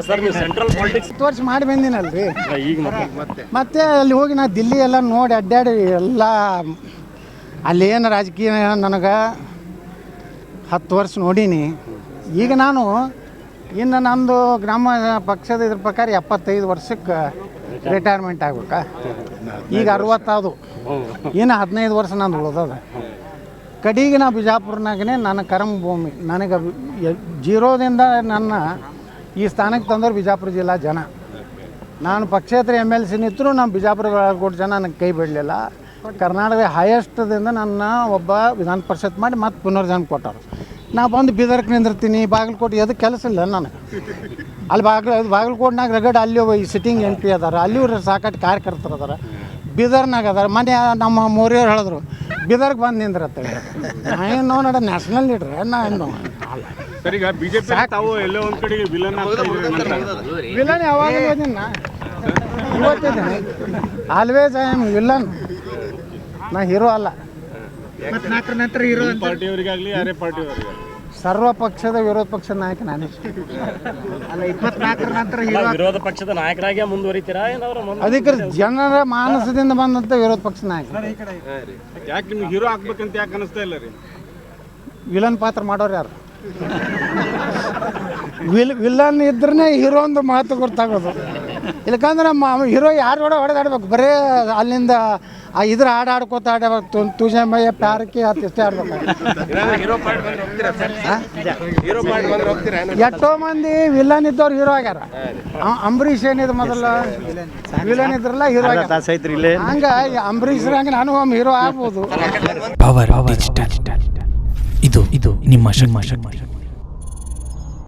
Sir ನೀವು central politics 10 ವರ್ಷ ಮಾಡಿ ಬಂದಿನಲ್ರಿ. ಈಗ ಮತ್ತೆ ಅಲ್ಲಿ ಹೋಗಿ ನಾ ದಿಲ್ಲಿ ಎಲ್ಲ ನೋಡಿ ಅಡ್ಡಾಡಿ ಎಲ್ಲ ಅಲ್ಲಿ ಏನು ರಾಜಕೀಯ ನನಗೆ 10 ವರ್ಷ ನೋಡೀನಿ. ಈಗ ನಾನು ಇನ್ನು ನಂದು ಗ್ರಾಮ ಪಕ್ಷದ ಇದ್ರ ಪ್ರಕಾರ 75 ವರ್ಷಕ್ಕೆ ರಿಟೈರ್ಮೆಂಟ್ ಆಗ್ಬೇಕಾ. ಈಗ 60 ಅದು, ಇನ್ನು 15 ವರ್ಷ ನಂದು ಉಳ್ದದ. ಕಡೆಗೆ ನಾ ಬಿಜಾಪುರನಾಗೇ ನನ್ನ ಕರ್ಮ ಭೂಮಿ. ನನಗೆ ಜೀರೋದಿಂದ ನನ್ನ ಈ ಸ್ಥಾನಕ್ಕೆ ತಂದವರು ಬಿಜಾಪುರ ಜಿಲ್ಲಾ ಜನ. ನಾನು ಪಕ್ಷೇತರ MLC ನಿಂತರೂ ನಮ್ಮ ಬಿಜಾಪುರ ಬಾಗಲಕೋಟೆ ಜನ ನನಗೆ ಕೈ ಬಿಡಲಿಲ್ಲ. ಕರ್ನಾಟಕದ ಹೈಯೆಸ್ಟ್ದಿಂದ ನನ್ನ ಒಬ್ಬ ವಿಧಾನ ಪರಿಷತ್ ಮಾಡಿ ಮತ್ತೆ ಪುನರ್ಜನ್ಮ ಕೊಟ್ಟರು. ನಾ ಬಂದು ಬೀದರ್ಗೆ ನಿಂದಿರ್ತೀನಿ, ಬಾಗಲಕೋಟೆ ಅದು ಕೆಲಸ ಇಲ್ಲ ನನಗೆ. ಅಲ್ಲಿ ಬಾಗಲಕೋಟೆನಾಗ ರಗಡ್ ಅಲ್ಲಿ ಈ ಸಿಟ್ಟಿಂಗ್ MP ಅದಾರ, ಅಲ್ಲಿ ಸಾಕಷ್ಟು ಕಾರ್ಯಕರ್ತರು ಅದಾರ. ಬೀದರ್ನಾಗ ಅದಾರ. ಮನೆ ನಮ್ಮ ಮೋರಿಯವ್ರು ಹೇಳಿದ್ರು ಬೀದರ್ಗೆ ಬಂದು ನಿಂದ್ರತ್ತೆ. ನಾ ಏನು ನೋಡ ನ್ಯಾಷನಲ್ ಲೀಡ್ರ್ ನಾ ಏನು ಸರ್ ಈಗ ಬಿಜೆಪಿ ತಾವು ಎಲ್ಲೋ ಒಂದು ಕಡೆಗೆ ವಿಲನ್ ಯಾವಾಗ ಓದಿನ ಇವತ್ತಿದ್ದೀನಿ. ಆಲ್ವೇಸ್ ಐ ಆಮ್ ವಿಲನ್, ನಾ ಹೀರೋ ಅಲ್ಲ. ನಂತರ ಹೀರೋ ಪಾರ್ಟಿಯವರಿಗಾಗಲಿ ಯಾರೇ ಪಾರ್ಟಿಯವರಿಗಾಗಲಿ ಸರ್ವ ಪಕ್ಷದ ವಿರೋಧ ಪಕ್ಷದ ನಾಯಕ ನಾನೇ. ಅಲ್ಲ 24 ನಂತರ ವಿರೋಧ ಪಕ್ಷದ ನಾಯಕರಾಗಿ ಮುಂದುವರಿತೀರಾ ಏನಾದ್ರು? ಅದಕ್ಕೆ ಜನರ ಮಾನಸದಿಂದ ಬಂದಂಥ ವಿರೋಧ ಪಕ್ಷ ನಾಯಕ. ಯಾಕೆ ನಿಮ್ಗೆ ಹೀರೋ ಆಗ್ಬೇಕಂತ ಯಾಕೆ ಅನಿಸ್ತಾ ಇಲ್ಲ ರೀ? ವಿಲನ್ ಪಾತ್ರ ಮಾಡೋರು ಯಾರು? ವಿಲನ್ ಇದ್ರೇ ಹೀರೋ ಒಂದು ಮಾತು ಗೊತ್ತಾಗೋದು. ಇಲ್ಲಕಂದ್ರೆ ಹೀರೋ ಯಾರು ಹೊಡೆದಾಡ್ಬೇಕು, ಬರೀ ಅಲ್ಲಿಂದ ಇದ್ರ ಹಾಡು ಆಡ್ಕೋತ ಆಡಬೇಕು. ತುಜೆ ಮಯ್ಯ ಪ್ಯಾರಕ್ಕೆ ಇಷ್ಟೇ ಆಡ್ಬೇಕು. ಎಷ್ಟೋ ಮಂದಿ ವಿಲನ್ ಇದ್ದವ್ರು ಹೀರೋ ಆಗ್ಯಾರ. ಅಂಬರೀಷ್ ಏನಿದೆ ಮೊದಲ ವಿಲನ್ ಇದ್ರಲ್ಲ ಹೀರೋ ಆಗ್ಯಾರ. ಹಂಗ ಅಂಬರೀಷ್ ಹಂಗೆ ನಾನು ಒಮ್ಮೆ ಹೀರೋ ಆಗ್ಬೋದು. ಇದು ನಿಮ್ಮ ಶಕ್ತಿ.